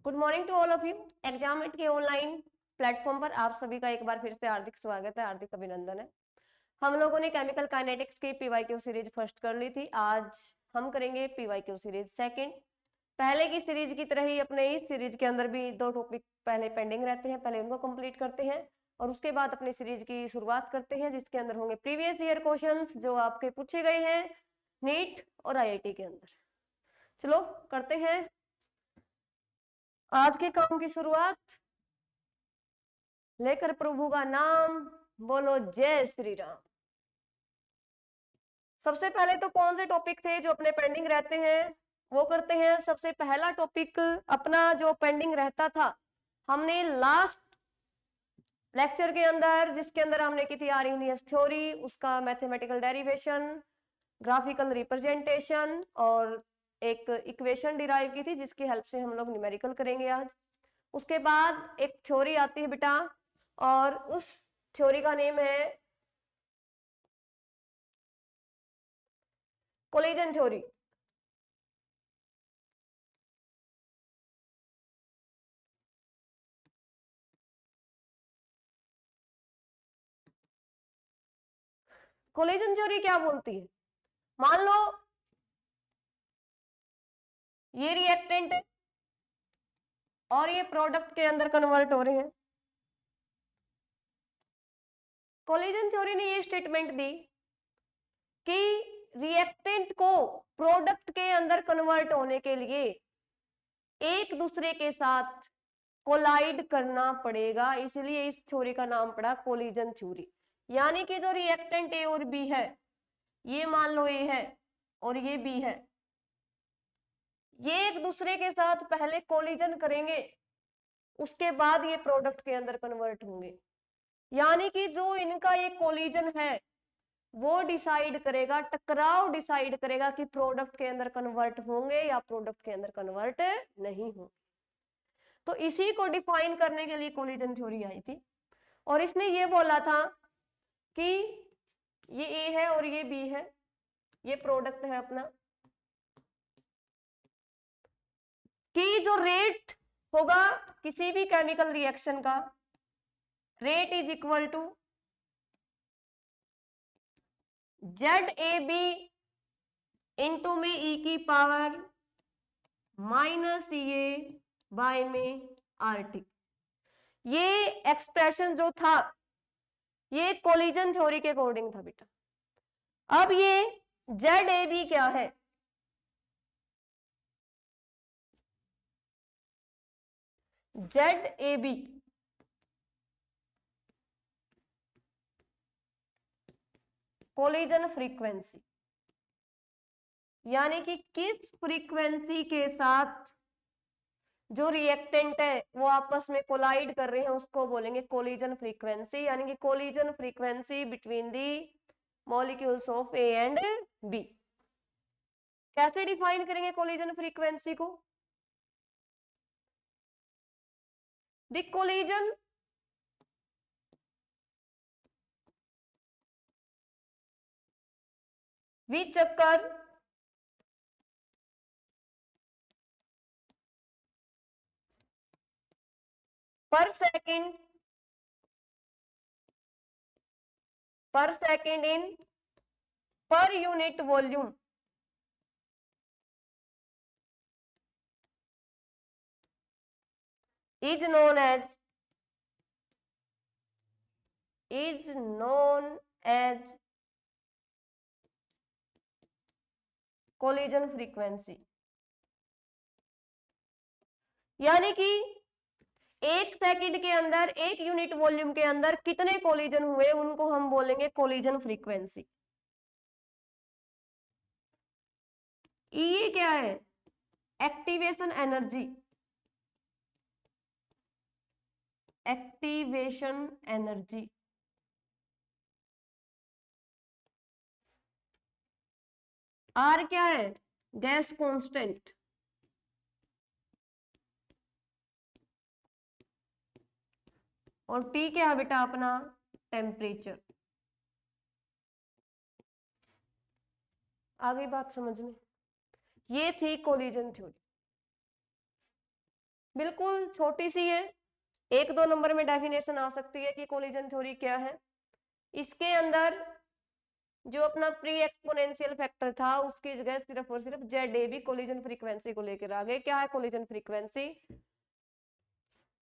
Good morning to all of you. एग्जामेट के online platform पर आप सभी का एक बार फिर से हार्दिक स्वागत है, हार्दिक अभिनंदन है। हम लोगों ने केमिकल काइनेटिक्स की पीवाईक्यू सीरीज फर्स्ट कर ली थी। आज हम करेंगे पीवाईक्यू सीरीज सेकंड। पहले की सीरीज की तरह ही अपने इस सीरीज के अंदर भी दो टॉपिक पहले पेंडिंग रहते हैं, पहले उनको कंप्लीट करते हैं और उसके बाद अपनी सीरीज की शुरुआत करते हैं, जिसके अंदर होंगे प्रीवियस ईयर क्वेश्चंस जो आपके पूछे गए हैं नीट और आईआईटी के अंदर। चलो करते हैं आज के काम की शुरुआत। लेकर प्रभु का नाम, बोलो जय श्री राम। सबसे पहले तो कौन से टॉपिक थे जो अपने पेंडिंग रहते हैं वो करते हैं। सबसे पहला टॉपिक अपना जो पेंडिंग रहता था, हमने लास्ट लेक्चर के अंदर जिसके अंदर हमने की थी आर्हेनियस थ्योरी, उसका मैथमेटिकल डेरिवेशन, ग्राफिकल रिप्रेजेंटेशन और एक इक्वेशन डिराइव की थी जिसकी हेल्प से हम लोग न्यूमेरिकल करेंगे आज। उसके बाद एक थ्योरी आती है बेटा और उस थ्योरी का नेम है कोलिजन थ्योरी। कोलिजन थ्योरी क्या बोलती है? मान लो ये रिएक्टेंट है और ये प्रोडक्ट के अंदर कन्वर्ट हो रहे हैं। कोलिजन थ्योरी ने ये स्टेटमेंट दी कि रिएक्टेंट को प्रोडक्ट के अंदर कन्वर्ट होने के लिए एक दूसरे के साथ कोलाइड करना पड़ेगा, इसलिए इस थ्योरी का नाम पड़ा कोलिजन थ्योरी। यानी कि जो रिएक्टेंट ए और बी है, ये मान लो ए है और ये बी है, ये एक दूसरे के साथ पहले कोलिजन करेंगे, उसके बाद ये प्रोडक्ट के अंदर कन्वर्ट होंगे। यानी कि जो इनका ये कोलिजन है वो डिसाइड करेगा, टकराव डिसाइड करेगा कि प्रोडक्ट के अंदर कन्वर्ट होंगे या प्रोडक्ट के अंदर कन्वर्ट नहीं होंगे। तो इसी को डिफाइन करने के लिए कोलिजन थ्योरी आई थी और इसने ये बोला था कि ये ए है और ये बी है, ये प्रोडक्ट है अपना, कि जो रेट होगा किसी भी केमिकल रिएक्शन का, rate is equal to Z A B into में ई की पावर माइनस ए बाय में आर टी। ये एक्सप्रेशन जो था ये कोलिजन थ्योरी के अकॉर्डिंग था बेटा। अब ये जेड ए बी क्या है? Z A B collision frequency, यानी कि किस फ्रीक्वेंसी के साथ जो रिएक्टेंट है वो आपस में कोलाइड कर रहे हैं उसको बोलेंगे कोलिजन फ्रीक्वेंसी, यानी कि collision frequency between the molecules of A and B. कैसे डिफाइन करेंगे कोलिजन फ्रीक्वेंसी को? The collision which occur per second in per unit volume is known as collision frequency. यानी कि एक सेकंड के अंदर एक यूनिट वॉल्यूम के अंदर कितने कोलिजन हुए उनको हम बोलेंगे कोलिजन फ्रीक्वेंसी। ये क्या है? Activation energy, activation energy. R क्या है? Gas constant. और टी क्या है बेटा अपना? टेम्परेचर। आ गई बात समझ में? ये थी कोलिजन थ्योरी। बिल्कुल छोटी सी है, 1-2 नंबर में डेफिनेशन आ सकती है कि कोलिजन थ्योरी क्या है। इसके अंदर जो अपना प्री एक्सपोनेंशियल फैक्टर था उसकी जगह सिर्फ और सिर्फ जेड ए भी कोलिजन फ्रीक्वेंसी को लेकर आ गए। क्या है collision frequency?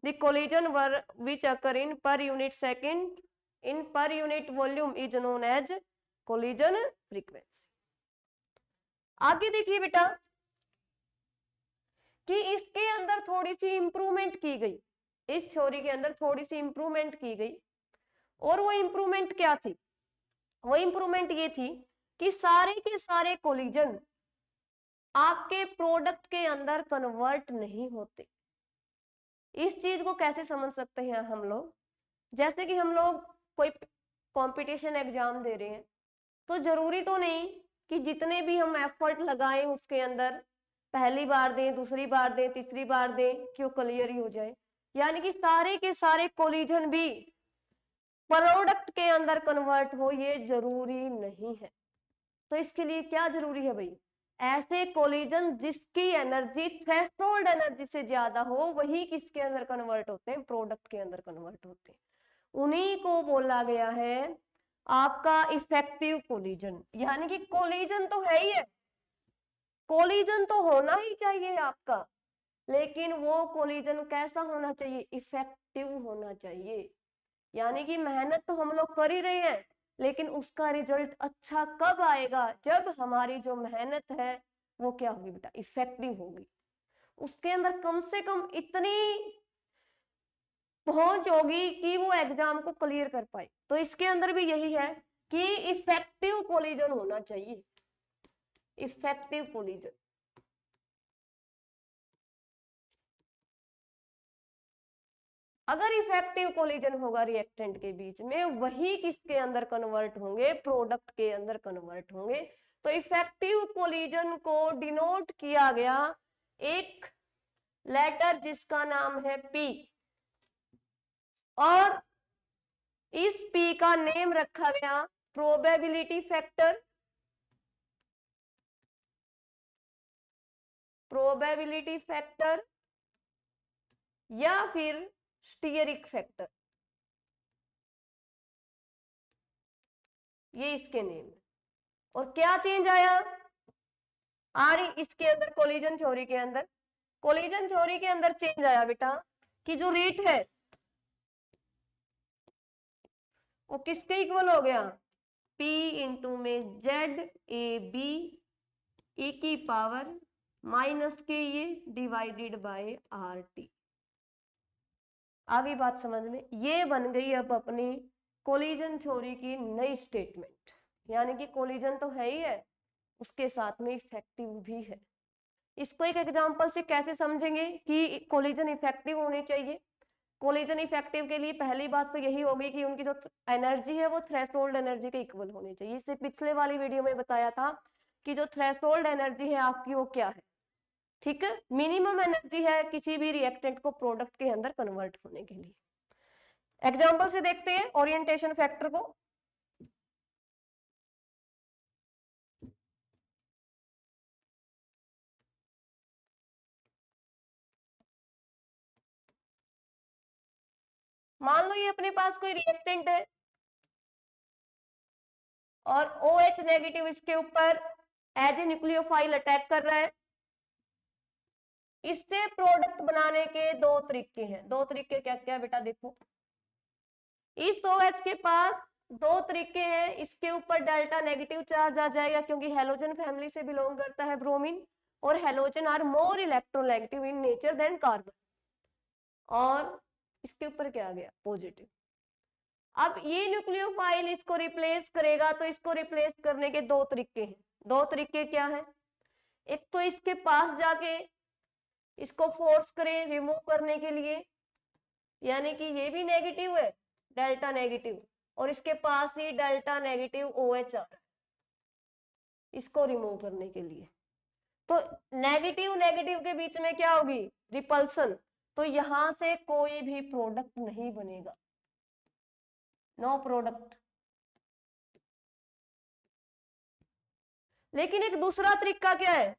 The collision were which occur in per unit second in per unit volume is known as collision frequency. आगे देखिए बेटा कि इसके अंदर थोड़ी सी इंप्रूवमेंट की गई, इस थ्योरी के अंदर थोड़ी सी इंप्रूवमेंट की गई। और वो इंप्रूवमेंट क्या थी? वो इंप्रूवमेंट ये थी कि सारे के सारे कोलिजन आपके प्रोडक्ट के अंदर कन्वर्ट नहीं होते। इस चीज को कैसे समझ सकते हैं हम लोग? जैसे कि हम लोग कोई कंपटीशन एग्जाम दे रहे हैं, तो जरूरी तो नहीं कि जितने भी हम एफर्ट लगाएं उसके अंदर पहली बार दें, दूसरी बार दें, तीसरी बार दें कि वो क्लियर ही हो जाए। यानी कि सारे के सारे कोलिजन भी प्रोडक्ट के अंदर कन्वर्ट हो, ये जरूरी नहीं है। तो इसके लिए क्या जरूरी है भाई? ऐसे कोलिजन जिसकी एनर्जी थ्रेशोल्ड एनर्जी से ज्यादा हो, वही किसके अंदर कन्वर्ट होते हैं? प्रोडक्ट के अंदर कन्वर्ट होते हैं। उन्हीं को बोला गया है आपका इफेक्टिव कोलिजन। यानी कि कोलिजन तो है ही है, कोलिजन तो होना ही चाहिए आपका, लेकिन वो कोलिजन कैसा होना चाहिए? इफेक्टिव होना चाहिए। यानी कि मेहनत तो हम लोग कर ही रहे हैं, लेकिन उसका रिजल्ट अच्छा कब आएगा? जब हमारी जो मेहनत है वो क्या होगी बेटा? इफेक्टिव होगी। उसके अंदर कम से कम इतनी पहुंच होगी कि वो एग्जाम को क्लियर कर पाए। तो इसके अंदर भी यही है कि इफेक्टिव कोलिजन होना चाहिए, इफेक्टिव कोलिजन। अगर इफेक्टिव कोलिजन होगा रिएक्टेंट के बीच में, वही किसके अंदर कन्वर्ट होंगे? प्रोडक्ट के अंदर कन्वर्ट होंगे। तो इफेक्टिव कोलिजन को डिनोट किया गया एक लेटर जिसका नाम है पी, और इस पी का नेम रखा गया प्रोबेबिलिटी फैक्टर, प्रोबेबिलिटी फैक्टर या फिर स्टीयरिक फैक्टर, ये इसके नेम है। और क्या चेंज आया आ रही इसके अंदर? कोलिजन थ्योरी के अंदर, कोलिजन थ्योरी के अंदर चेंज आया बेटा कि जो रेट है वो किसके इक्वल हो गया? P इंटू में जेड ए बी ई की पावर माइनस के ये डिवाइडेड बाय आर टी। आगे बात समझ में? ये बन गई अब अपनी कोलिजन थ्योरी की नई स्टेटमेंट। यानी कि कोलिजन तो है ही है, उसके साथ में इफेक्टिव भी है। इसको एक एग्जांपल से कैसे समझेंगे कि कोलिजन इफेक्टिव होनी चाहिए? कोलिजन इफेक्टिव के लिए पहली बात तो यही होगी कि उनकी जो एनर्जी है वो थ्रेशोल्ड एनर्जी के इक्वल होनी चाहिए। इससे पिछले वाली वीडियो में बताया था कि जो थ्रेशोल्ड एनर्जी है आपकी वो क्या है? ठीक है, मिनिमम एनर्जी है किसी भी रिएक्टेंट को प्रोडक्ट के अंदर कन्वर्ट होने के लिए। एग्जाम्पल से देखते हैं ओरिएंटेशन फैक्टर को। मान लो ये अपने पास कोई रिएक्टेंट है और OH नेगेटिव इसके ऊपर एज ए न्यूक्लियोफाइल अटैक कर रहा है। इससे प्रोडक्ट बनाने के दो तरीके हैं। दो तरीके क्या क्या बेटा? देखो, इस OH के पास दो तरीके हैं। इसके ऊपर डेल्टा नेगेटिव चार्ज आ जाएगा क्योंकि हेलोजन फैमिली से बिलोंग करता है ब्रोमीन, और halogen are more electronegative in nature than carbon. और इसके ऊपर क्या आ गया? पॉजिटिव। अब ये न्यूक्लियोफाइल इसको रिप्लेस करेगा, तो इसको रिप्लेस करने के दो तरीके हैं। दो तरीके क्या है? एक तो इसके पास जाके इसको फोर्स करें रिमूव करने के लिए, यानी कि ये भी नेगेटिव है डेल्टा नेगेटिव, और इसके पास ही डेल्टा नेगेटिव OH आ रहा है इसको रिमूव करने के लिए। तो नेगेटिव नेगेटिव के बीच में क्या होगी? रिपल्सन। तो यहां से कोई भी प्रोडक्ट नहीं बनेगा, नो प्रोडक्ट। लेकिन एक दूसरा तरीका क्या है?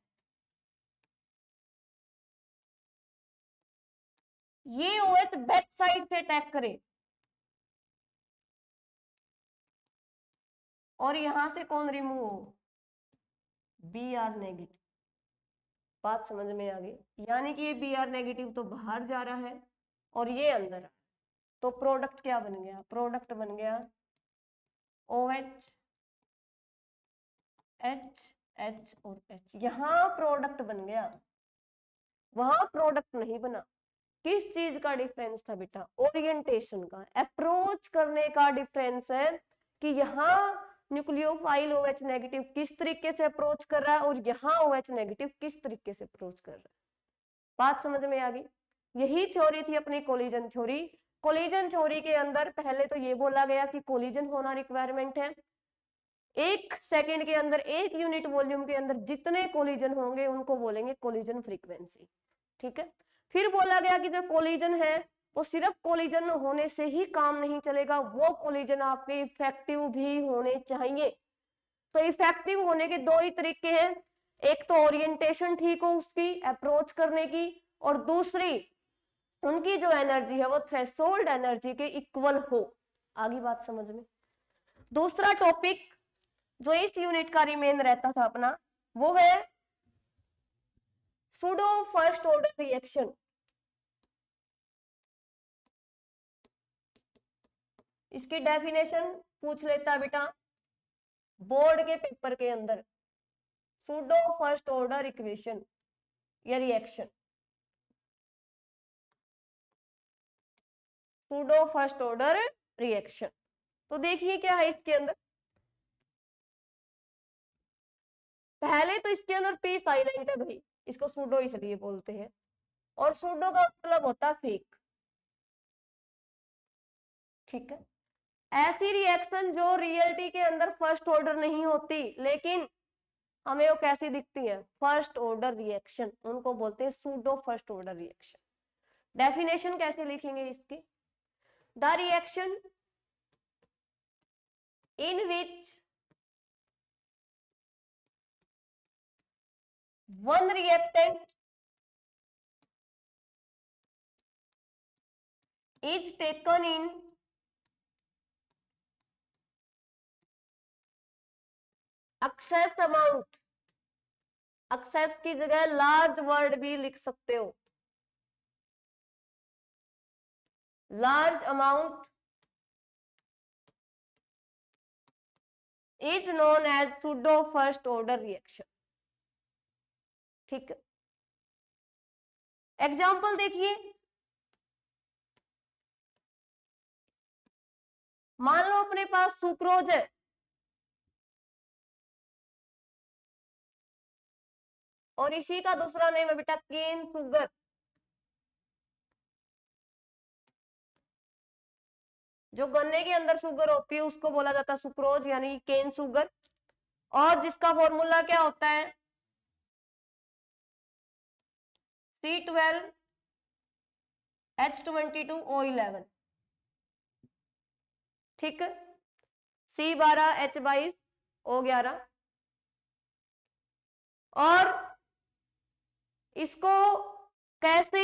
ये OH बैक साइड से अटैक करे और यहां से कौन रिमूव हो, Br नेगेटिव। बात समझ में आ गई, यानी कि ये Br नेगेटिव तो बाहर जा रहा है और ये अंदर, तो प्रोडक्ट क्या बन गया, प्रोडक्ट बन गया OH H H और H, यहां प्रोडक्ट बन गया, वहां प्रोडक्ट नहीं बना। किस चीज का डिफरेंस था बेटा, ओरिएंटेशन का, अप्रोच करने का डिफरेंस है कि यहाँ न्यूक्लियोफाइल OH नेगेटिव किस तरीके से अप्रोच कर रहा है और यहाँ OH नेगेटिव किस तरीके से अप्रोच कर रहा है। बात समझ में आ गई। यही थ्योरी थी अपनी कोलिजन थ्योरी। कोलिजन थ्योरी के अंदर पहले तो ये बोला गया कि कोलिजन होना रिक्वायरमेंट है, 1 सेकेंड के अंदर 1 यूनिट वॉल्यूम के अंदर जितने कोलिजन होंगे उनको बोलेंगे कोलिजन फ्रीक्वेंसी, ठीक है। फिर बोला गया कि जो कोलिजन है वो सिर्फ कोलिजन होने से ही काम नहीं चलेगा, वो कोलिजन आपके इफेक्टिव भी होने चाहिए। तो इफेक्टिव होने के 2 ही तरीके हैं, एक तो ओरिएंटेशन ठीक हो उसकी अप्रोच करने की, और दूसरी उनकी जो एनर्जी है वो थ्रेशोल्ड एनर्जी के इक्वल हो। आगे बात समझ में। दूसरा टॉपिक जो इस यूनिट का रिमेन रहता था अपना, वो है सूडो फर्स्ट ऑर्डर रिएक्शन। इसकी डेफिनेशन पूछ लेता बेटा बोर्ड के पेपर के अंदर, सूडो फर्स्ट ऑर्डर इक्वेशन या reaction, pseudo first order reaction. तो देखिए क्या है इसके अंदर, पहले तो इसके अंदर पी साइलेंट है भाई, इसको सूडो इसलिए बोलते हैं, और सूडो का मतलब होता है फेक, ठीक है। ऐसी रिएक्शन जो रियलिटी के अंदर फर्स्ट ऑर्डर नहीं होती लेकिन हमें वो कैसी दिखती है, फर्स्ट ऑर्डर रिएक्शन, उनको बोलते हैं pseudo first order reaction. Definition कैसे लिखेंगे इसकी, the reaction in which one reactant is taken in excess amount, excess की जगह लार्ज वर्ड भी लिख सकते हो, large amount is known as pseudo first order reaction, ठीक है। एग्जाम्पल देखिए, मान लो अपने पास सुक्रोज है और इसी का दूसरा नेम है बेटा केन शुगर, जो गन्ने के अंदर शुगर होती है उसको बोला जाता है सुक्रोज यानी केन शुगर, और जिसका फॉर्मूला क्या होता है C12H22O11, ठीक है, C12H22O11, और इसको कैसे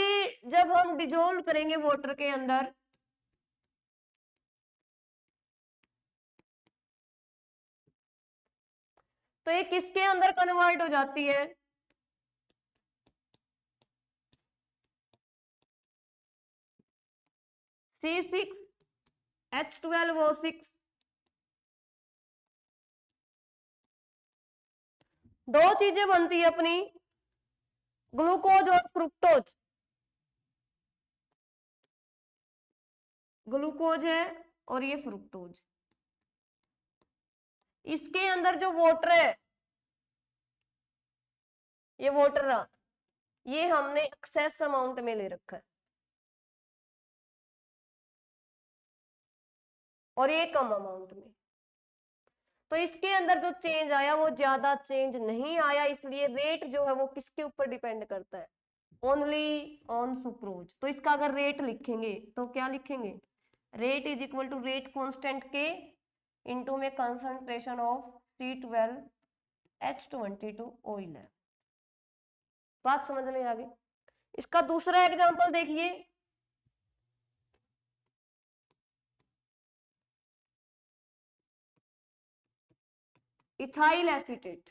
जब हम डिजोल्व करेंगे वाटर के अंदर, तो ये किसके अंदर कन्वर्ट हो जाती है, C6H12O6। दो चीजें बनती है अपनी, ग्लूकोज और फ्रुक्टोज, ग्लूकोज है और ये फ्रुक्टोज, इसके अंदर जो वाटर है, ये वाटर ये हमने एक्सेस अमाउंट में ले रखा है और ये कम अमाउंट में, तो इसके अंदर जो चेंज आया वो ज्यादा चेंज नहीं आया, इसलिए रेट जो है वो किसके ऊपर डिपेंड करता है, ओनली ऑन सुक्रोज। तो इसका अगर रेट लिखेंगे तो क्या लिखेंगे, rate is equal to rate constant के इनटू में कंसंट्रेशन ऑफ C12H22O11। बात समझ में आ गई। इसका दूसरा एग्जांपल देखिए, इथाइल एसीटेट,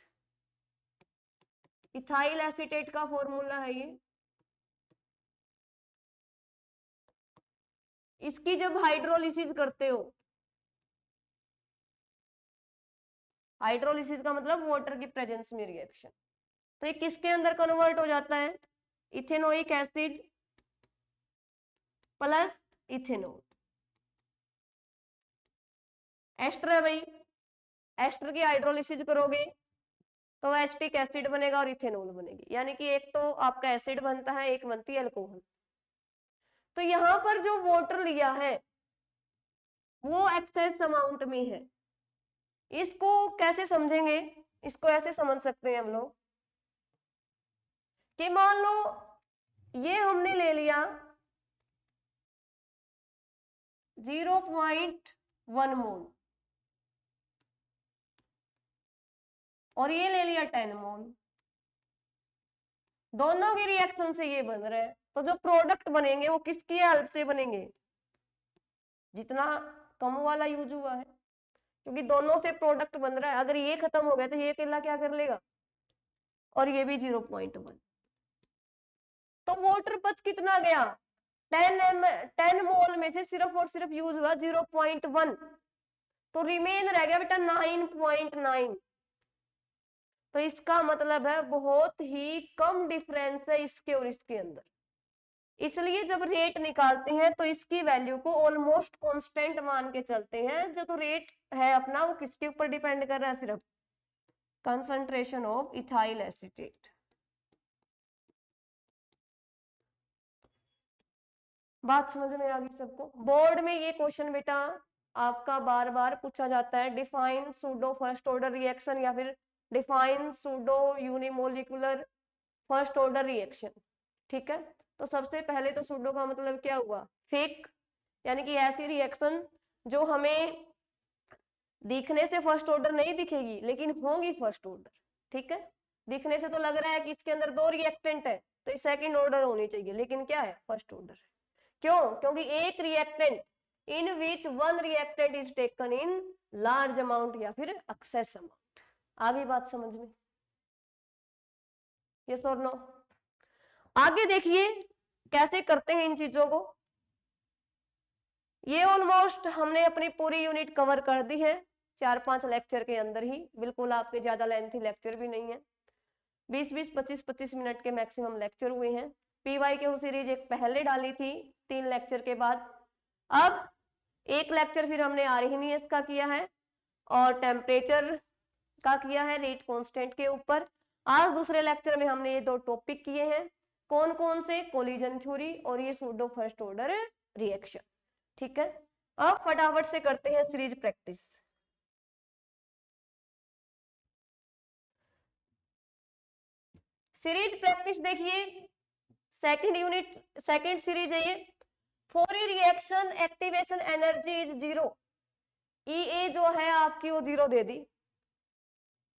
इथाइल एसीटेट का फॉर्मूला है ये। इसकी जब हाइड्रोलिसिस करते हो, हाइड्रोलिसिस का मतलब वाटर की प्रेजेंस में रिएक्शन, तो ये किसके अंदर कन्वर्ट हो जाता है, ethanoic acid plus ethanol. Ester है भाई, एस्टर की हाइड्रोलिसिस करोगे तो एसिटिक एसिड बनेगा और इथेनॉल बनेगी, यानी कि एक तो आपका एसिड बनता है, एक बनती है अल्कोहल। तो यहां पर जो वाटर लिया है वो एक्सेस अमाउंट में है। इसको कैसे समझेंगे, इसको ऐसे समझ सकते हैं हम लोग कि मान लो ये हमने ले लिया 0.1 मोल और ये ले लिया 10 मोल, दोनों के रिएक्शन से ये बन रहे हैं, तो जो प्रोडक्ट बनेंगे वो किसकी हेल्प से बनेंगे, जितना कम वाला यूज हुआ है, क्योंकि दोनों से प्रोडक्ट बन रहा है। अगर ये खत्म हो गया तो ये अकेला क्या कर लेगा, और ये भी 0.1, तो वाटर बच कितना गया, 10 मोल में से सिर्फ और सिर्फ यूज हुआ 0.1, तो रिमेन रह गया बेटा 9.9। तो इसका मतलब है बहुत ही कम डिफरेंस है इसके और इसके अंदर, इसलिए जब रेट निकालते हैं तो इसकी वैल्यू को ऑलमोस्ट कांस्टेंट मान के चलते हैं। जो तो रेट है अपना वो किसके ऊपर डिपेंड कर रहा है, सिर्फ कंसंट्रेशन ऑफ इथाइल एसीटेट। बात समझ में आ गई सबको। बोर्ड में ये क्वेश्चन बेटा आपका बार बार पूछा जाता है, define pseudo first order reaction या फिर define pseudo unimolecular first order reaction. ठीक है, तो सबसे पहले तो सूडो का मतलब क्या हुआ, फेक, यानी कि ऐसी रिएक्शन जो हमें दिखने से फर्स्ट ऑर्डर नहीं दिखेगी लेकिन होगी फर्स्ट ऑर्डर। ठीक है, दिखने से तो लग रहा है कि इसके अंदर दो रिएक्टेंट है तो ये सेकंड ऑर्डर होनी चाहिए, लेकिन क्या है, फर्स्ट ऑर्डर है। क्यों, क्योंकि एक reactant in which one reactant is taken in large amount या फिर एक्सेस अमाउंट। आगे बात समझ में, यस और नो। आगे देखिए कैसे करते हैं इन चीजों को। ये ऑलमोस्ट हमने अपनी पूरी यूनिट कवर कर दी है 4-5 लेक्चर के अंदर ही, बिल्कुल आपके ज्यादा लेंथी लेक्चर भी नहीं है, 20-20 25-25 मिनट के मैक्सिमम लेक्चर हुए हैं। पीवाई के सीरीज एक पहले डाली थी 3 लेक्चर के बाद, अब एक लेक्चर फिर हमने आर्हेनियस का किया है और टेम्परेचर का किया है रेट कांस्टेंट के ऊपर। आज दूसरे लेक्चर में हमने ये दो टॉपिक किए हैं, कौन कौन से, कोलिजन थ्योरी और ये सूडो फर्स्ट ऑर्डर रिएक्शन। ठीक है, अब फटाफट से करते हैं सीरीज प्रैक्टिस। सीरीज प्रैक्टिस देखिए, सेकंड यूनिट सेकंड सीरीज है ये। For a reaction activation energy is 0, ई जो है आपकी वो 0 दे दी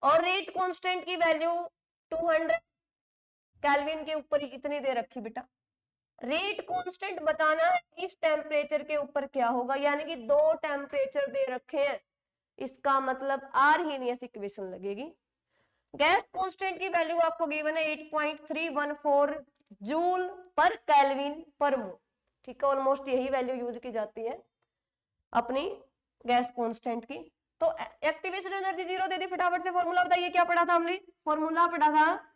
और रेट कांस्टेंट की वैल्यू 200 केल्विन के ऊपर इतनी दे रखी बेटा। रेट कांस्टेंट बताना है इस टेम्परेचर के ऊपर क्या होगा, यानी कि दो टेम्परेचर दे रखे हैं, इसका मतलब आर्हेनियस इक्वेशन लगेगी। गैस कांस्टेंट की वैल्यू आपको गिवन है 8.314 जूल पर केल्विन पर मोल। ठीक है, ऑलमोस्ट यही वैल्यू यूज की जाती है अपनी गैस कांस्टेंट की। तो एक्टिवेशन एनर्जी 0 दे दी, फटाफट से फॉर्मूला बताइए, क्या पढ़ा था हमने, फॉर्मूला पढ़ा था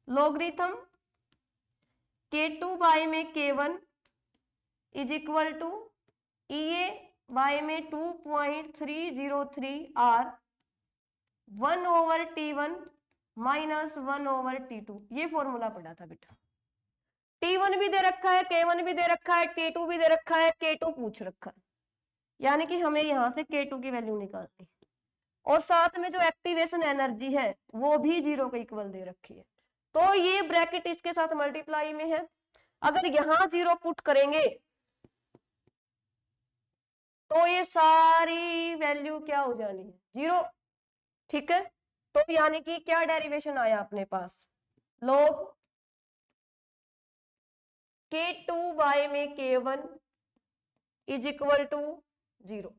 लॉगरिथम K2 बाय में K1 is equal to EA by में 2.303 R 1/T1 माइनस 1/T2, ये फॉर्मूला पढ़ा था बेटा। T1 भी दे रखा है, K1 भी दे रखा है, K2 भी दे रखा है, K2 पूछ रखा है, यानी कि हमें यहां से K2 की वैल्यू निकालनी है और साथ में जो एक्टिवेशन एनर्जी है वो भी 0 के इक्वल दे रखी है, तो ये ब्रैकेट इसके साथ मल्टीप्लाई में है। अगर यहां 0 पुट करेंगे तो ये सारी वैल्यू क्या हो जानी है, 0। ठीक है, तो यानी कि क्या डेरिवेशन आया अपने पास, log K2 बाय में K1 इज इक्वल टू 0।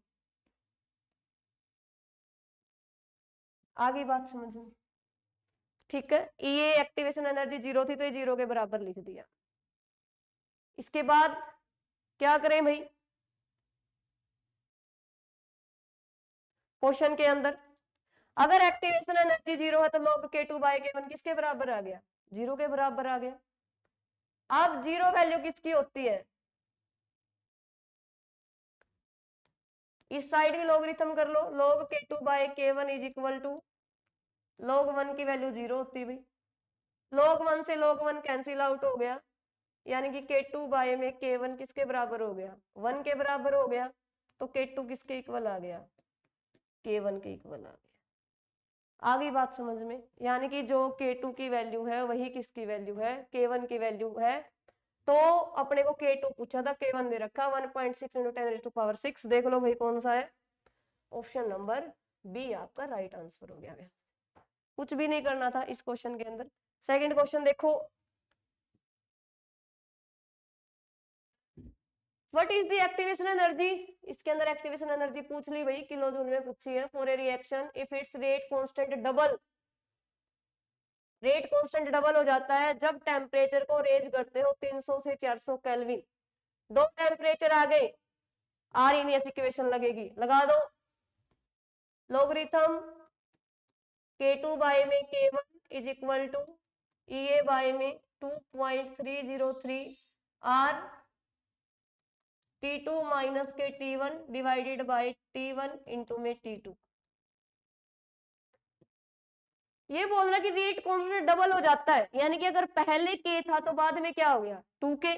आगे बात समझ में? ठीक है, ये एक्टिवेशन एनर्जी 0 थी तो ये 0 के बराबर लिख दिया। इसके बाद क्या करें भाई, क्वेश्चन के अंदर अगर एक्टिवेशन एनर्जी 0 है तो log k2 बाय k1 किसके बराबर आ गया? 0 के बराबर आ गया। अब 0 वैल्यू किसकी होती है? इस साइड भी लॉगरिथम कर लो, log k2 by k1 is equal to log 1 की वैल्यू 0 होती है भाई, log 1 से log 1 कैंसिल आउट हो गया, यानी कि k2 बाय में k1 किसके बराबर हो गया? 1 के बराबर हो गया। तो k2 किसके इक्वल आ गया? k1 के इक्वल आ गया। आगे बात समझ में? यानी कि जो k2 की वैल्यू है वही किसकी वैल्यू है? k1 की वैल्यू है। तो अपने को k2 पूछा था, k1 दे रखा 1.6 इंटू 10⁶ देख लो भाई कौन सा है? ऑप्शन नंबर बी आपका राइट आंसर हो गया। कुछ भी नहीं करना था इस क्वेश्चन के अंदर। सेकंड क्वेश्चन देखो, what is the activation energy? इसके अंदर एक्टिवेशन एनर्जी पूछ ली भाई, किलो जूल में पूछी है। For a reaction if it's rate constant double, rate constant double हो जाता है जब टेम्परेचर को रेज करते हो 300 से 400 केल्विन। दो टेम्परेचर आ गए, आरएनएस इक्वेशन लगेगी, लगा दो। लॉगरिथम k2 बाय में k1 is equal to EA by में 2.303 r T2 माइनस के T1 divided by T1 into में T2। ये बोल रहा कि रेट कांस्टेंट डबल हो जाता है, यानी कि अगर पहले k था तो बाद में क्या हो गया? 2k।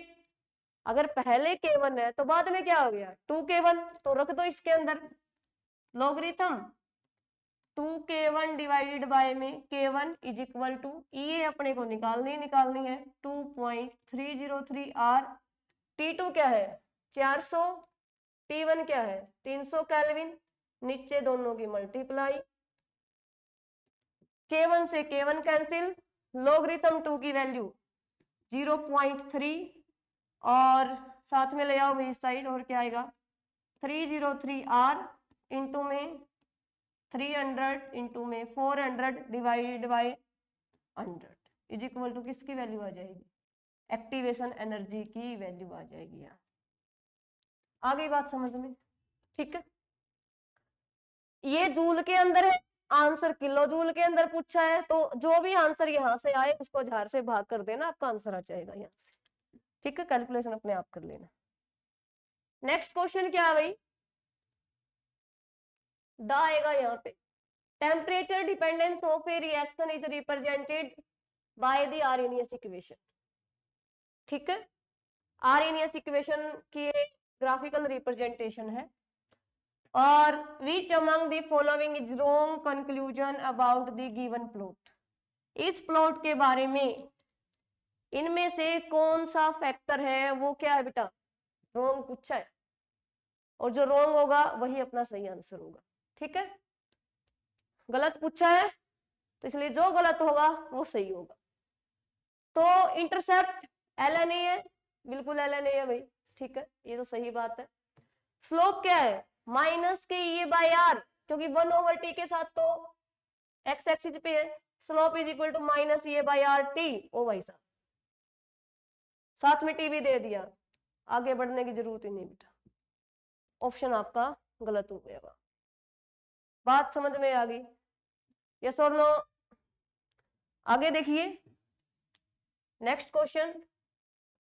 अगर पहले k1 है तो बाद में क्या हो गया? 2k1। तो रख दो इसके अंदर लॉगरिथम 2k1 डिवाइडेड बाय में k1 इज इक्वल टू, ये अपने को निकालनी है 2.303 r। T2 क्या है? 400, T1 क्या है? 300 केल्विन। नीचे दोनों की मल्टीप्लाई, k1 से k1 कैंसिल, लॉगरिथम 2 की वैल्यू 0.3 और साथ में ले आओ भाई इस साइड, और क्या आएगा? 303 r इंटू में 300 इंटू में 400 divided by 100 is equal to किसकी वैल्यू आ जाएगी? एक्टिवेशन एनर्जी की वैल्यू आ जाएगी। यहाँ आगे बात समझ में? ठीक है, ये जूल के अंदर है, आंसर किलो जूल के अंदर पूछा है, तो जो भी आंसर यहाँ से आए उसको 1000 से भाग कर देना, आपका आंसर आ जाएगा यहाँ से। ठीक है, कैलकुलेशन अपने आप कर लेना। नेक्स्ट क्वेश्चन क्या है भाई? द आएगा यहाँ पे। Temperature dependence of A reaction is represented by the RNS equation. ठीक है, आरएनएस इक्वेशन की ग्राफिकल रिप्रेजेंटेशन है। और which among the following is wrong conclusion about the given plot? इस प्लॉट के बारे में इनमें से कौन सा फैक्टर है वो क्या है बेटा? रॉन्ग पूछा है, और जो रॉन्ग होगा वही अपना सही आंसर होगा। ठीक है, गलत पूछा है तो इसलिए जो गलत होगा वो सही होगा। तो इंटरसेप्ट ln है, बिल्कुल ln है भाई। ठीक है, ये तो सही बात है। स्लोप क्या है? माइनस के ये बाय आर, क्योंकि 1/t के साथ तो एक्स एक्सिस पे है। Slope is equal to minus ये बाय आर टी। ओ भाई साहब, साथ में टी भी दे दिया, आगे बढ़ने की जरूरत ही नहीं बेटा। ऑप्शन आपका गलत हो गया। बात समझ में आ गई? यस और नो? आगे देखिए नेक्स्ट क्वेश्चन।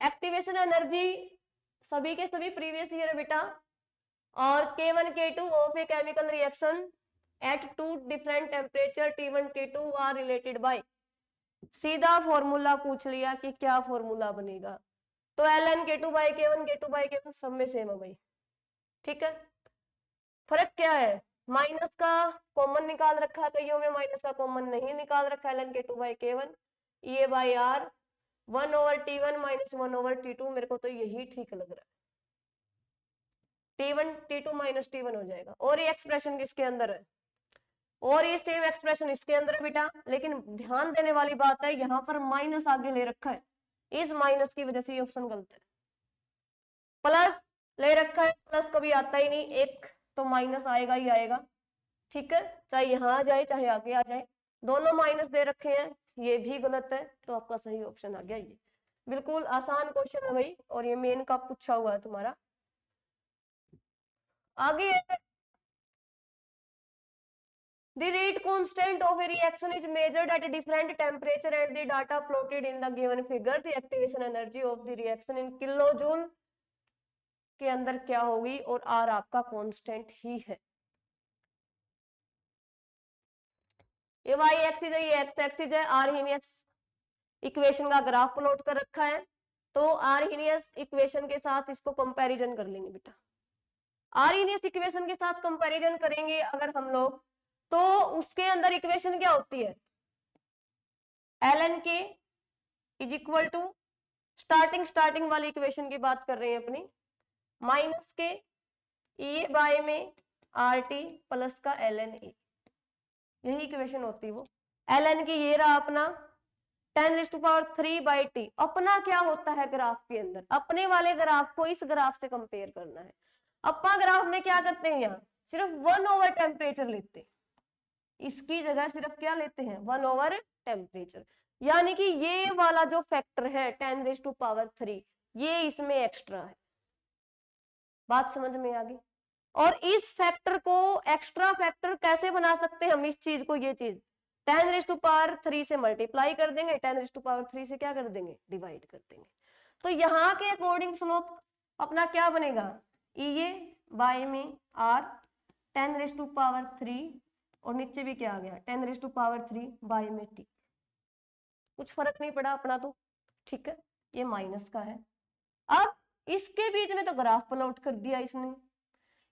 एक्टिवेशन एनर्जी सभी के सभी प्रीवियस ईयर बेटा, और K1 K2 of a chemical reaction at two different temperature T1 T2 are related by. सीधा फॉर्मूला पूछ लिया कि क्या फॉर्मूला बनेगा, तो ln K2 by K1 K2 by K1 सब में सेम है भाई। ठीक है, फर्क क्या है? माइनस का कॉमन निकाल रखा है, कईयों में माइनस का कॉमन नहीं निकाल रखा है। ln K2 बाय K1 ये by are 1/T1 minus 1/T2, मेरे को तो यही ठीक लग रहा है। T1 T2 माइनस T1 हो जाएगा, और ये एक्सप्रेशन किसके अंदर है? और ये सेम एक्सप्रेशन इसके अंदर है बेटा। लेकिन ध्यान देने वाली बात है, यहाँ पर माइनस आगे ले रखा है, इस माइनस की वजह से ये ऑप्शन गलत है। प्लस ले रखा है, प्लस कभी आता ही नहीं, एक तो माइनस आएगा ही आएगा। ठीक है, चाहे यहाँ आ जाए चाहे आगे आ जाए, दोनों माइनस दे रखे हैं, ये भी गलत है, तो आपका सही ऑप्शन आ गया ये। बिल्कुल आसान क्वेश्चन है भाई, और ये मेन का पूछा हुआ है तुम्हारा। आगे the rate constant of a reaction is measured at a different temperature and the data plotted in the given figure. The activation energy of the reaction in kilojoule के अंदर क्या होगी, और R आपका कांस्टेंट ही है। ये y एक्सिस है, ये x एक्सिस है, आर्हीनियस इक्वेशन का ग्राफ प्लॉट कर रखा है, तो आर्हीनियस इक्वेशन के साथ इसको कंपैरिजन कर लेंगे बेटा। आर्हीनियस इक्वेशन के साथ कंपैरिजन करेंगे अगर हम लोग, तो उसके अंदर इक्वेशन क्या होती है, ln k is equal to, starting वाली इक्वेशन की बात कर रहे हैं अपनी, माइनस के ए बाय में आर टी प्लस का ln a, यही इक्वेशन होती है वो। ln की ये रहा अपना 10⁻³ अपना क्या होता है ग्राफ के अंदर, अपने वाले ग्राफ को इस ग्राफ से कंपेयर करना है। अपना ग्राफ में क्या करते हैं, यहाँ सिर्फ 1 ओवर टेम्परेचर लेते हैं, इसकी जगह सिर्फ क्या लेते हैं, 1 ओवर टेम्परेचर, यानी कि ये वाला जो फैक्टर है 10⁻³ ये इसमें एक्स्ट्रा है। बात समझ में आ गई। और इस फैक्टर को एक्स्ट्रा फैक्टर कैसे बना सकते हैं हम, इस चीज को, ये चीज 10⁻³ से मल्टीप्लाई कर देंगे, 10⁻³ से क्या कर देंगे, डिवाइड कर देंगे। तो यहाँ के अकॉर्डिंग स्लोप अपना क्या बनेगा, ए बाय में आर 10⁻³ और नीचे भी क्या आ गया 10⁻³ बाय में टी, कुछ फर्क नहीं पड़ा अपना तो, ठीक है, ये माइनस का है। अब इसके बीच में तो ग्राफ प्लॉट कर दिया इसने,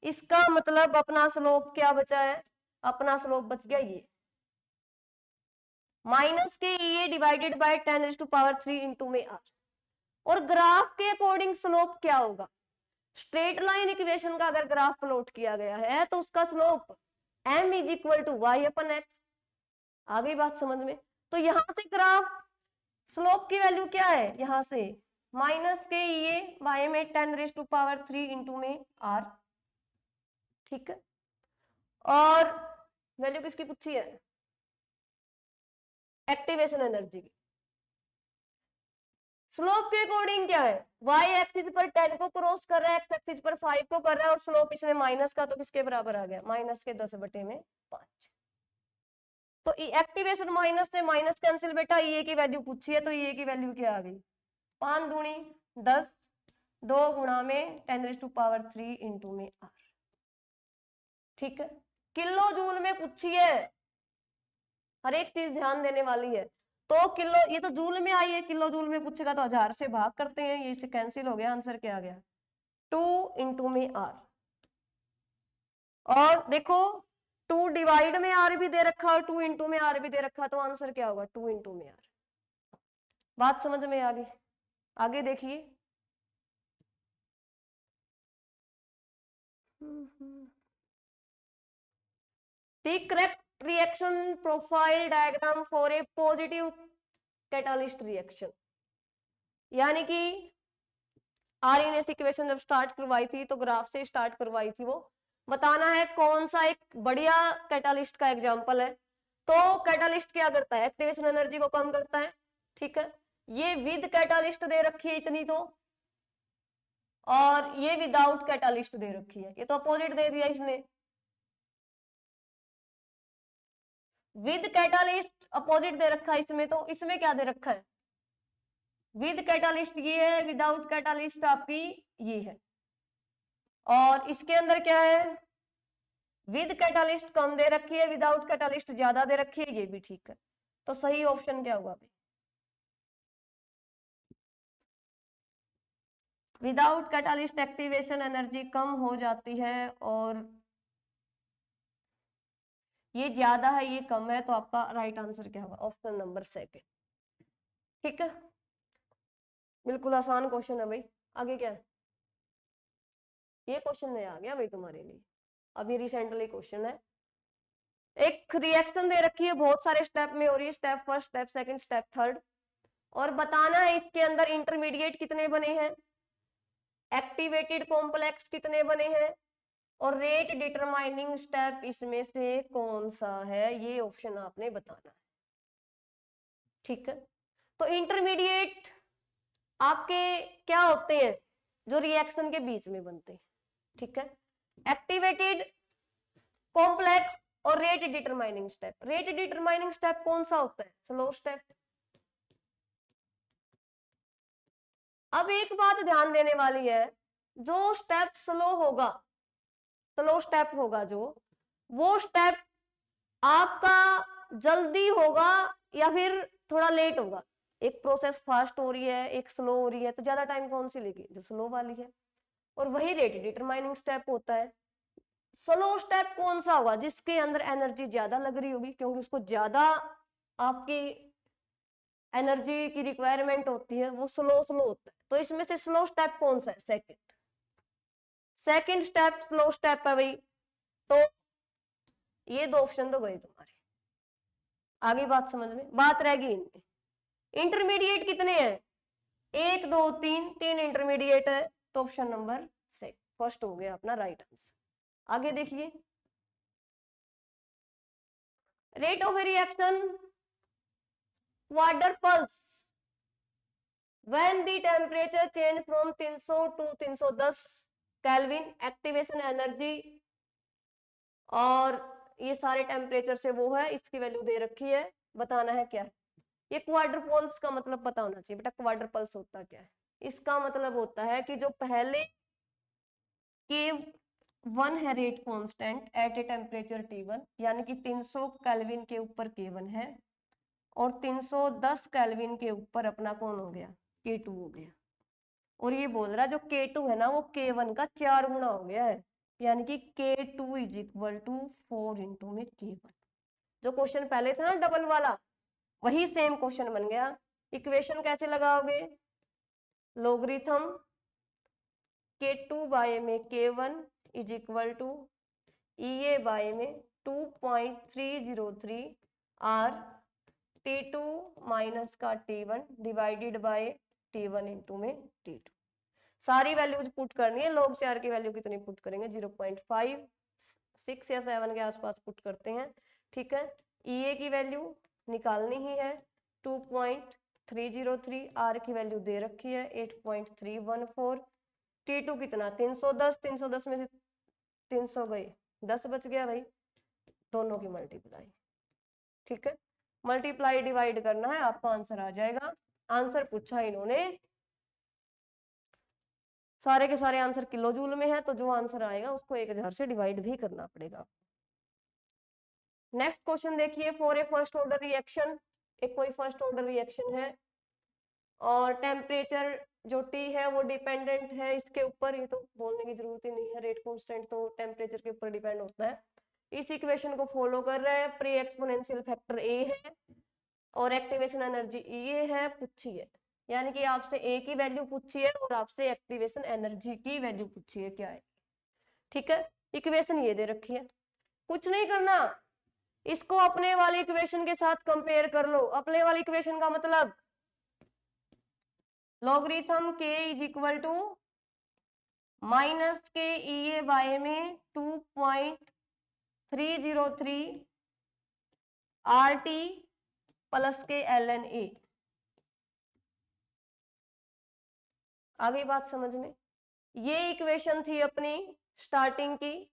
इसका मतलब अपना स्लोप क्या बचा है, अपना स्लोप बच गया ये माइनस के ये डिवाइडेड बाय 10⁻³ इंटू में आर। और ग्राफ के अकॉर्डिंग स्लोप क्या होगा, स्ट्रेट लाइन इक्वेशन का अगर ग्राफ प्लॉट किया गया है तो उसका slope m is equal to y/x। आ गई बात समझ में। तो यहां से ग्राफ स्लोप की वैल्यू क्या है, यहां से माइनस के ये बाय में 10⁻³ इंटू में r, ठीक है। और वैल्यू किसकी पूछी है, एक्टिवेशन एनर्जी की। स्लोप के अकॉर्डिंग क्या है, y एक्सिस पर 10 को क्रॉस कर रहा है, x एक्सिस पर 5 को कर रहा है, और स्लोप इसमें माइनस का, तो किसके बराबर आ गया, माइनस के 10/5। तो एक्टिवेशन माइनस से माइनस कैंसिल बेटा, ये की वैल्यू पूछी है तो ये की वैल्यू क्या आ गई, 5 दूनी 10, 2 गुणा में 10⁻³ इंटू में r, ठीक है। किलो जूल में पूछी है, हर एक चीज ध्यान देने वाली है। तो किलो, ये तो जूल में आई है, किलो जूल में पूछेगा तो 1000 से भाग करते हैं, ये इससे कैंसिल हो गया, आंसर क्या आ गया 2 इंटू में r। और देखो 2 डिवाइड में r भी दे रखा और 2 इंटू में r भी दे रखा, तो आंसर क्या होगा 2 इंटू में r। बात समझ में आ गई। आगे देखिए, the correct reaction profile diagram for a positive catalyst reaction, यानी कि आरएनएस इक्वेशन जब स्टार्ट करवाई थी तो ग्राफ से स्टार्ट करवाई थी, वो बताना है कौन सा एक बढ़िया कैटालिस्ट का एग्जांपल है। तो कैटालिस्ट क्या करता है, एक्टिवेशन एनर्जी को कम करता है, ठीक है। ये विद कैटालिस्ट दे रखी है इतनी तो, और ये विदाउट कैटालिस्ट दे रखी है, ये तो अपोजिट दे दिया इसने। विद कैटालिस्ट अपोजिट दे रखा है इसमें, तो इसमें क्या दे रखा है, विद कैटालिस्ट ये है, विदाउट कैटालिस्ट आपकी ये है। और इसके अंदर क्या है, विद कैटालिस्ट कम दे रखी है, विदाउट कैटालिस्ट ज्यादा दे रखी है, ये भी ठीक है। तो सही ऑप्शन क्या हुआ भाई, विदाउट कैटालिस्ट एक्टिवेशन एनर्जी कम हो जाती है और ये ज्यादा है ये कम है, तो आपका राइट आंसर क्या होगा, ऑप्शन नंबर 2, ठीक है। बिल्कुल आसान क्वेश्चन है भाई। आगे क्या है, ये क्वेश्चन नया आ गया भाई तुम्हारे लिए, अभी रिसेंटली क्वेश्चन है। एक रिएक्शन दे रखी है, बहुत सारे स्टेप में हो रही है, step first, step second, step third, और बताना है इसके अंदर इंटरमीडिएट कितने बने हैं, एक्टिवेटेड कॉम्प्लेक्स कितने बने हैं, और रेट डिटरमाइनिंग स्टेप इसमें से कौन सा है, ये ऑप्शन आपने बताना है। ठीक है, तो इंटरमीडिएट आपके क्या होते हैं, जो रिएक्शन के बीच में बनते हैं। ठीक है, एक्टिवेटेड, कॉम्प्लेक्स और rate determining step. Rate determining step कौन सा होता है, स्लो स्टेप। अब एक बात ध्यान देने वाली है, जो स्टेप स्लो होगा, स्लो स्टेप होगा जो, वो स्टेप आपका जल्दी होगा या फिर थोड़ा लेट होगा। एक प्रोसेस फास्ट हो रही है, एक स्लो हो रही है, तो ज्यादा टाइम कौन सी लेगी, जो स्लो वाली है। और वही रेट डिटरमाइनिंग स्टेप होता है। स्लो स्टेप कौन सा होगा, जिसके अंदर एनर्जी ज्यादा लग रही होगी, क्योंकि उसको ज्यादा आपकी एनर्जी की रिक्वायरमेंट होती है, वो स्लो स्लो होता है। तो इसमें से स्लो स्टेप कौन सा है, second. Second step slow step है भाई। तो ये दो ऑप्शन तो गए तुम्हारे। आगे बात समझ में, बात रहेगी इनमें। इंटरमीडिएट कितने हैं, 1 2 3, 3 इंटरमीडिएट है, तो ऑप्शन नंबर से फर्स्ट हो गया अपना राइट आंसर। आगे देखिए, rate of reaction water pulse when the temperature change from 300 to 310 kelvin, activation energy, और ये सारे टेम्परेचर से वो है, इसकी वैल्यू दे रखी है, बताना है क्या है। ये क्वाड्रपल्स का मतलब पता होना चाहिए बेटा, क्वाड्रपल्स होता क्या है। इसका मतलब होता है कि जो पहले के वन है rate constant eight a temperature T1, यानी कि 300 केल्विन के ऊपर K1 है, और 310 केल्विन के ऊपर अपना कौन हो गया, K2 हो गया। और ये बोल रहा है जो K2 है ना, वो K1 का 4 गुना हो गया है, यानी कि K2 is equal to 4 into में K1। जो क्वेश्चन पहले था ना डबल वाला, वही सेम क्वेश्चन बन गया। इक्वेशन कैसे लगाओगे, लोगरिथम K2 बाय में K1 is equal to EA by में 2.303 आर T2 माइनस का T1 divided by T1 into में T2। सारी वैल्यूज पुट करनी है। log 4 की वैल्यू कितनी पुट करेंगे, 0.5, 6 या 7 के आसपास पुट करते हैं। ठीक है, EA की वैल्यू निकालनी ही है 2.303, R की वैल्यू दे रखी है 8.314, T2 कितना 310, 310 में से 300 गए, 10 बच गया भाई, दोनों की मल्टीप्लाई। ठीक है, मल्टीप्लाई डिवाइड करना है, आपका आंसर आ जाएगा। आंसर पूछा इन्होंने, सारे के सारे आंसर किलो जूल में है, तो जो आंसर आएगा उसको 1000 से डिवाइड भी करना पड़ेगा। नेक्स्ट क्वेश्चन देखिए, for a first order reaction, एक कोई फर्स्ट ऑर्डर रिएक्शन है और टेम्परेचर जो T है वो डिपेंडेंट है इसके ऊपर, ये तो बोलने की जरूरत ही नहीं है, रेट कांस्टेंट तो टेम्परेचर के ऊपर डिपेंड होता है। इस इक्वेशन को फॉलो कर रहे हैं, प्री एक्सपोनेंशियल फैक्टर A है और एक्टिवेशन एनर्जी E है, पूछी है, यानी कि आपसे A की वैल्यू पूछी है और आपसे एक्टिवेशन एनर्जी की वैल्यू पूछी है, क्या है। ठीक है, इक्वेशन ये दे रखी है, कुछ नहीं करना, इसको अपने वाली इक्वेशन के साथ कंपेयर कर लो। अपने वाली इक्वेशन का मतलब logarithm K is equal to minus के EA बाय में 2.303 RT प्लस के ln A। आगे बात समझ में, ये इक्वेशन थी अपनी स्टार्टिंग की।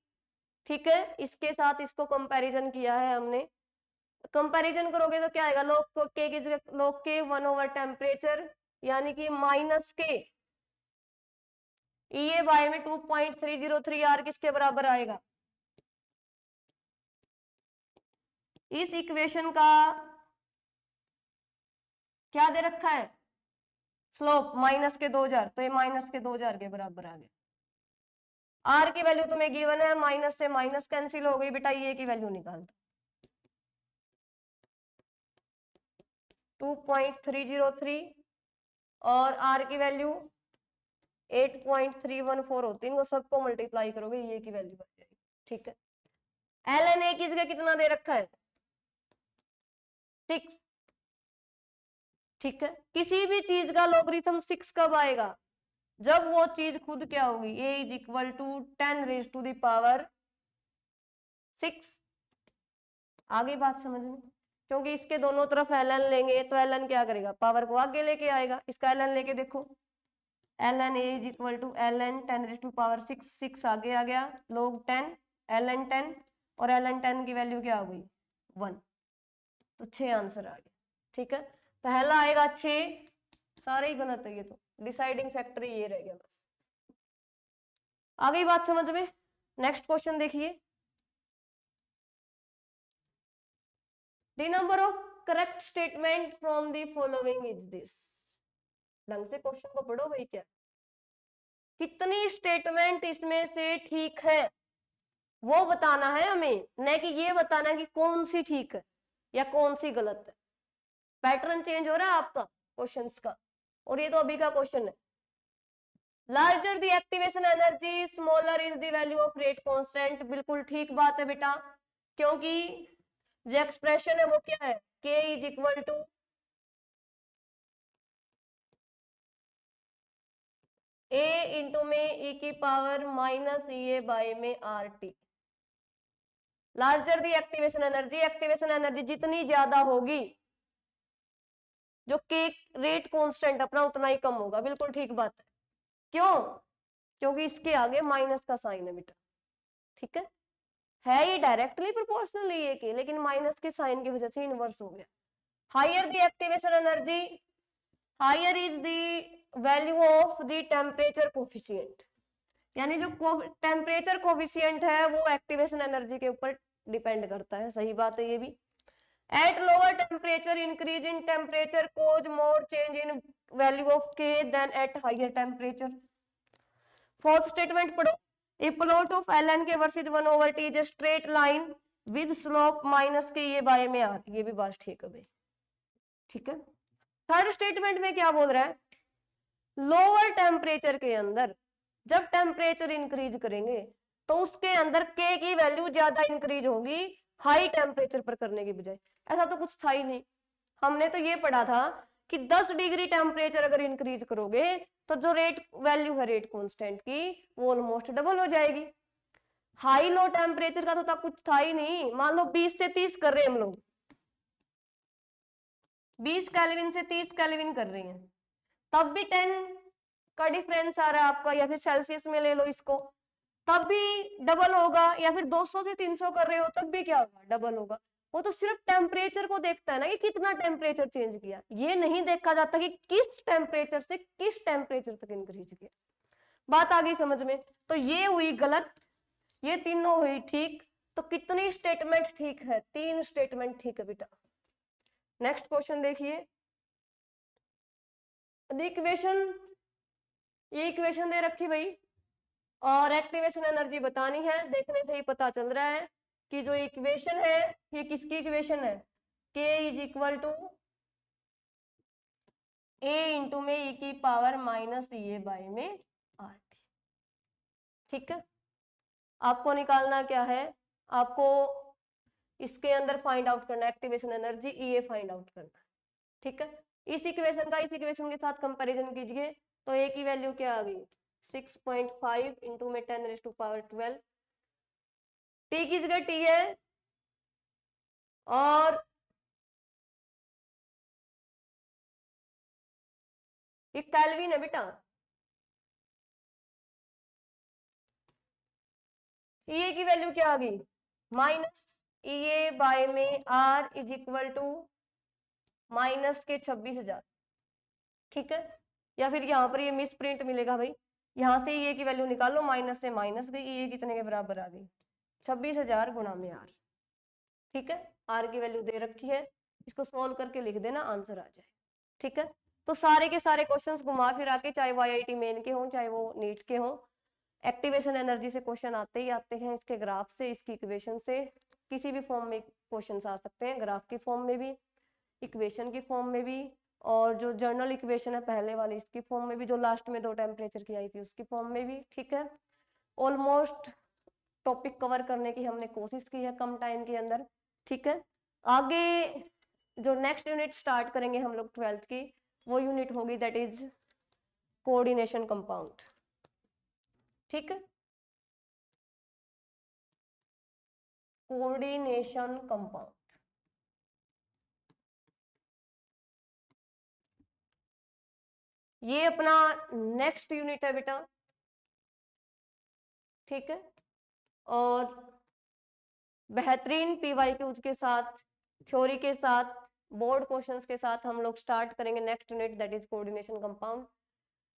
ठीक है, इसके साथ इसको कंपैरिजन किया है हमने। कंपैरिजन करोगे तो क्या आएगा, log के की जगह log के 1 ओवर टेम्परेचर, यानी कि माइनस के EA बाय में 2.303 R किसके बराबर आएगा। इस इक्वेशन का क्या दे रखा है, स्लोप माइनस के 2000, तो ये माइनस के 2000 के बराबर आ गया। R की वैल्यू तुम्हें गिवन है, माइनस से माइनस कैंसिल हो गई बेटा, ये की वैल्यू निकाल दो 2.303 और R की वैल्यू 8.314 होती है, इनको सबको मल्टीप्लाई करोगे ये की वैल्यू बन जाएगी। ठीक है, ln A की जगह कितना दे रखा है, 6। ठीक है, किसी भी चीज का लॉगरिथम 6 कब आएगा, जब वो चीज खुद क्या होगी, ए इज इक्वल टू 10⁻⁶। आगे बात समझ में, क्योंकि इसके दोनों तरफ ln लेंगे तो ln क्या करेगा, पावर को आगे लेके आएगा। इसका ln लेके देखो, ln a is equal to ln 10⁶, 6 आगे आ गया, log 10 ln 10, और ln 10 की वैल्यू क्या हो गई 1, तो 6 आंसर आ गया। ठीक है, पहला आएगा 6, सारे ही गलत है ये तो, डिसाइडिंग फैक्टर ये रह गया बस। आ गई बात समझ में। नेक्स्ट क्वेश्चन देखिए, the number of correct statement from the following is this. ढंग से क्वेश्चन को पढ़ो भाई, क्या कितनी स्टेटमेंट इसमें से ठीक है वो बताना है हमें, न कि ये बताना कि कौन सी ठीक है या कौन सी गलत है। पैटर्न चेंज हो रहा है आपका क्वेश्चंस का, और ये तो अभी का क्वेश्चन है। Larger the activation energy smaller is the value of rate constant, बिल्कुल ठीक बात है बेटा, क्योंकि जो एक्सप्रेशन है वो क्या है, k is equal to a into में e की पावर माइनस ए बाय में R T. Larger the activation energy, activation energy जितनी ज्यादा होगी जो के रेट कांस्टेंट अपना उतना ही कम होगा, बिल्कुल ठीक बात है। क्यों, क्योंकि इसके आगे माइनस का साइन है बेटा। ठीक है ये डायरेक्टली प्रोपोर्शनल ये के, लेकिन माइनस के साइन की वजह से इनवर्स हो गया। Higher the activation energy higher is the value of the temperature coefficient, यानी जो टेम्परेचर कोफिशिएंट है वो एक्टिवेशन एनर्जी के ऊपर डिपेंड करता है। सही बात है ये भी। At lower temperature increase in temperature causes more change in value of K than at higher temperature. Fourth statement पढ़ो, a plot of ln K versus 1/t is a straight line with slope minus K ये bye में are, ये भी बात ठीक है भाई। ठीक है, थर्ड स्टेटमेंट में क्या बोल रहा है, लोअर टेम्परेचर के अंदर जब टेम्परेचर इंक्रीज करेंगे तो उसके अंदर के की वैल्यू ज्यादा इंक्रीज होगी हाई टेम्परेचर पर करने की बजाय। ऐसा तो कुछ था ही नहीं, हमने तो ये पढ़ा था कि 10 डिग्री टेम्परेचर अगर इंक्रीज करोगे तो जो रेट वैल्यू है रेट कांस्टेंट की वो ऑलमोस्ट डबल हो जाएगी। हाई लो टेम्परेचर का तो कुछ था ही नहीं। मान लो 20 से 30 कर रहे हैं हम लोग, 20 केल्विन से 30 केल्विन कर रहे हैं, तब भी 10 का डिफरेंस आ रहा है आपका, या फिर सेल्सियस में ले लो इसको, तब भी डबल होगा, या फिर 200 से 300 कर रहे हो तब भी क्या होगा, डबल होगा। वो तो सिर्फ टेम्परेचर को देखता है ना कि कितना टेम्परेचर चेंज किया, ये नहीं देखा जाता कि किस टेम्परेचर से किस टेम्परेचर तक इंक्रीज किया। बात आ गई समझ में। तो ये हुई गलत, ये तीनों हुई ठीक। तो कितनी स्टेटमेंट ठीक है, 3 स्टेटमेंट ठीक है बेटा। नेक्स्ट क्वेश्चन देखिए, इक्वेशन, ये इक्वेशन दे रखी भाई और एक्टिवेशन एनर्जी बतानी है। देखने से ही पता चल रहा है कि जो इक्वेशन है ये किसकी इक्वेशन है, k is equal to a into में e की पावर माइनस ए बाय में आर टी। ठीक है, आपको निकालना क्या है, आपको इसके अंदर फाइंड आउट करना है एक्टिवेशन एनर्जी, ये फाइंड आउट करना है। ठीक है, इस इक्वेशन का इस इक्वेशन के साथ कंपैरिजन कीजिए तो a की वैल्यू क्या आ गई 6.5 इंटू में 10⁻12, t की जगह t है और ये केल्विन है बेटा। ए की वैल्यू क्या आ गई माइनस ए बाय में R is equal to minus के 26,000। ठीक है, या फिर यहाँ पर ये मिस प्रिंट मिलेगा भाई, यहाँ से ए की वैल्यू निकालो, माइनस से माइनस गई, ए कितने के बराबर आ गई 26,000 गुना में आर। ठीक है, आर की वैल्यू दे रखी है, इसको सोल्व करके लिख देना, आंसर आ जाए। ठीक है, तो सारे के सारे क्वेश्चंस घुमा फिरा के, चाहे वो IIT मेन के हों चाहे वो नीट के हों, एक्टिवेशन एनर्जी से क्वेश्चन आते ही आते हैं, इसके ग्राफ से, इसकी इक्वेशन से, किसी भी फॉर्म में क्वेश्चन आ सकते हैं, ग्राफ की फॉर्म में भी, इक्वेशन की फॉर्म में भी, और जो जर्नल इक्वेशन है पहले वाली इसकी फॉर्म में भी, जो लास्ट में 2 टेम्परेचर की आई थी उसकी फॉर्म में भी। ठीक है, ऑलमोस्ट टॉपिक कवर करने की हमने कोशिश की है कम टाइम के अंदर। ठीक है, आगे जो नेक्स्ट यूनिट स्टार्ट करेंगे हम लोग 12th की, वो यूनिट होगी दैट इज कोऑर्डिनेशन कंपाउंड, ठीक है, कोऑर्डिनेशन कंपाउंड। ये अपना नेक्स्ट यूनिट है बेटा, ठीक है, और बेहतरीन पीवाईक्यूज के साथ, थ्योरी के साथ, बोर्ड क्वेश्चंस के साथ हम लोग स्टार्ट करेंगे next unit, that is coordination compound.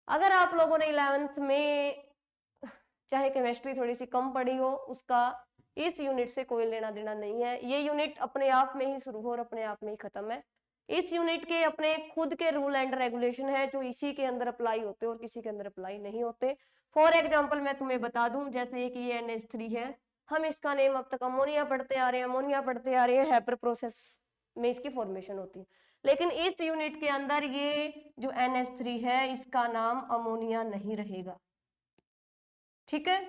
अगर आप लोगों ने 11th में चाहे केमिस्ट्री थोड़ी सी कम पढ़ी हो, उसका इस यूनिट से कोई लेना देना नहीं है। ये यूनिट अपने आप में ही शुरू हो और अपने आप में ही खत्म है। इस यूनिट के अपने खुद के रूल एंड रेगुलेशन है जो इसी के अंदर अप्लाई होते हैं और किसी के अंदर अप्लाई नहीं होते। फॉर एग्जाम्पल मैं तुम्हें बता दूं, जैसे कि ये NH3 है, हम इसका नेम अब तक अमोनिया पढ़ते आ रहे हैं, अमोनिया पढ़ते आ रहे हैं, हैपर प्रोसेस में इसकी फॉर्मेशन होती है। लेकिन इस यूनिट के अंदर ये जो NH3 है, इसका नाम अमोनिया नहीं रहेगा, ठीक है,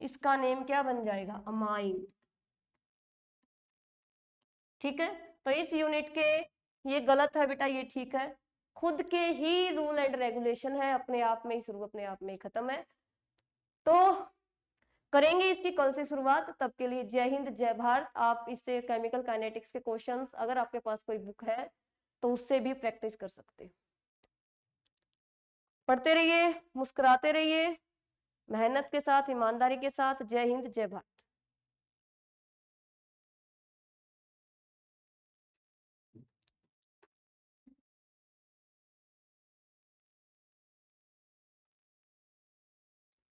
इसका नेम क्या बन जाएगा, अमाइन, ठीक है। तो इस यूनिट के ये गलत है बेटा, ये ठीक है, खुद के ही रूल एंड रेगुलेशन है, अपने आप में ही शुरू, अपने आप में ही खत्म है। तो करेंगे इसकी कल से शुरुआत, तब के लिए जय हिंद जय भारत। आप इससे केमिकल काइनेटिक्स के क्वेश्चंस, अगर आपके पास कोई बुक है तो उससे भी प्रैक्टिस कर सकते हैं। पढ़ते रहिए, मुस्कुराते रहिए, मेहनत के साथ, ईमानदारी के साथ। जय हिंद जय भारत।